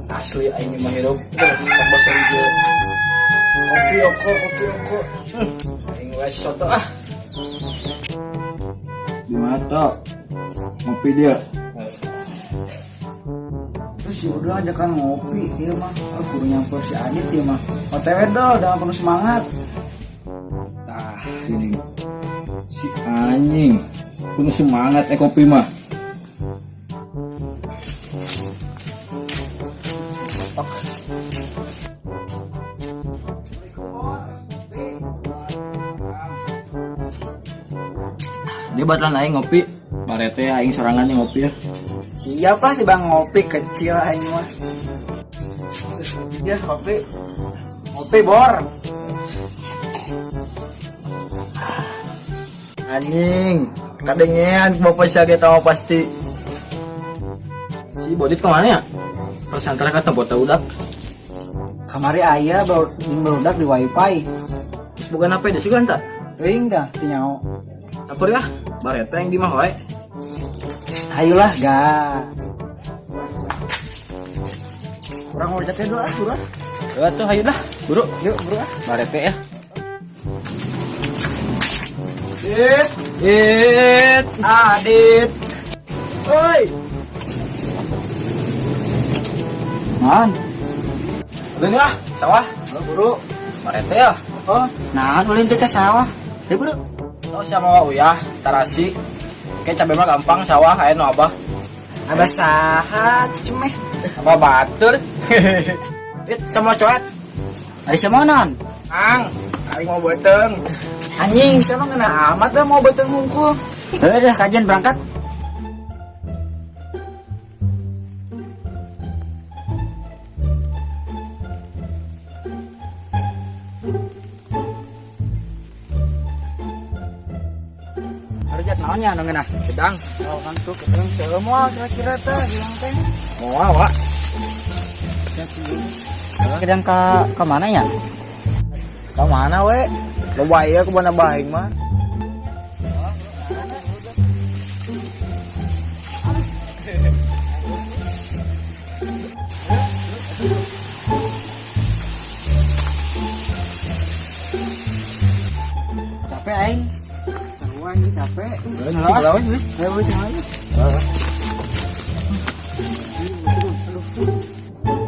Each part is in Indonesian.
Asli aing mah hirup sak basa hijau. Kopi oko. Aing wes soto ah. Gimana toh? Ngopi dia. Terus udah aja kan ngopi, iya mah. Aku nyamper si Adit ya mah. OTW dah, dengan penuh semangat. Tah ini si anjing penuh semangat kopi mah. Dia batalan aing ngopi, barete aing sorangan ngopi ya. Siap lah tiba ngopi kecil aing mah. Ya kopi. Ngopi bor. Anjing, kadengean bapak siaga tahu pasti. Si Bodit kemana ya? Pas antara kata buat udak. Kamari aya barudak di wifi. Terus bukan apa dia juga entah. Teuing dah teu nyaho. Campur ya, barete yang di mah wae. Ayolah gas. Kurang ojaknya dulu ah, bro. Ya tuh ayo dah, buru. Yuk, bro. Barete ya. Adit. Woi. Man. Ulin ah, sawah. Halo, bro. Barete ya. Oh, nah ulin teh ke sawah. Hei, bro. Tahu sama uyah, tarasi. Kayak cabai mah gampang sawah aya nu abah. Abah saha cemeh. Apa batur? It sama coet. Ada samonon. Ang, aing mau beuteng. Anjing, bisa mah ngena amat dah mau beuteng hungkul. Dah kajian berangkat. Harusnya naonnya anu ngeunah? Sedang. Oh, kan tuh keteng semua kira-kira teh bilang teh. Moal, Wak. Kedang ka mana ya? Ka mana we? Loba ieu ke mana baing mah. Capek aing. Sarua ini capek. Cing lawan geus. Ayo cing lagi.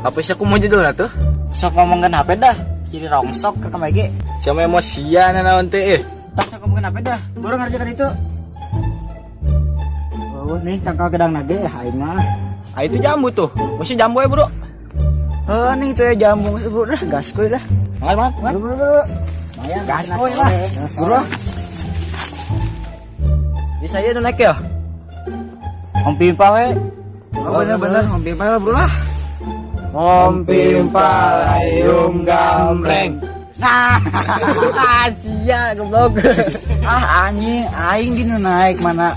Apa sih aku mau judul tuh? Sok ngomongkeun HP dah. Ciri rongsok ke kamage. Sama emosian naon teh. Tak sok ngomongkeun HP dah. Baru ngerjakan itu. Oh, nih tangkal gedang nage aing mah. Ah itu jambu tuh. Masih jambu ya, Bro. Oh, nih tuh ya jambu bro dah, gaskoy dah. Man. Bro. Maya gaskoy lah. Bro. Bisa ya naik ya? Om Pimpa we. Oh, bener-bener Om Pimpa lah, bro lah. Om Pimpa layung gambreng. Nah, asia goblok. Ah anjing, aing gini naik mana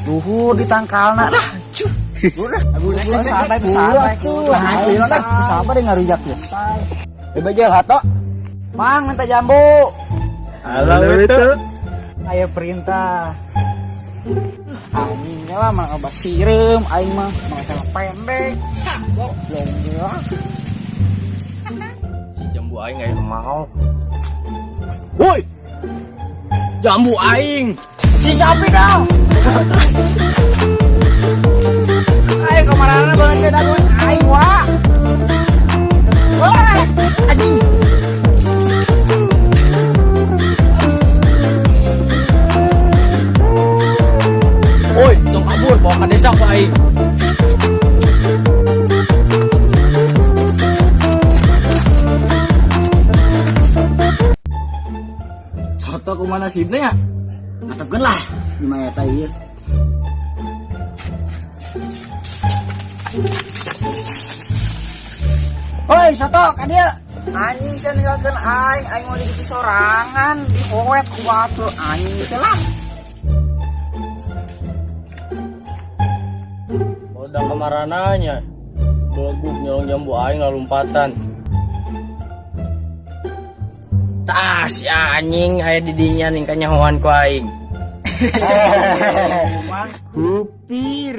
luhur di tangkalna lah. Cuh. Udah, santai tuh. Aing lah sabar deh ngarujak ya. Bebejel hato. Mang minta jambu. Halo itu. Aya perintah. Anjing lah mah abah sirem aing mah mangkel pendek. Goblok ya. Jambu aing aya mau. Woi. Jambu aing. Si sapi dah. Ayo kemana banget ke dagun aing wa. Woi, anjing. Oi, tong kabur bawa ke desa ku aing. Soto kumana sibna ya? Matepkeun lah gimana eta ieu. Oi, soto ka dieu. Anjing saya ninggalkeun aing mau dikitu sorangan, dipoet ku batur anjing teh lah. Udah kemarananya beleguk nyolong jambu aing lalu lompatan. Tah si anjing aya didinya ning kanyahoan ku aing. Hupir.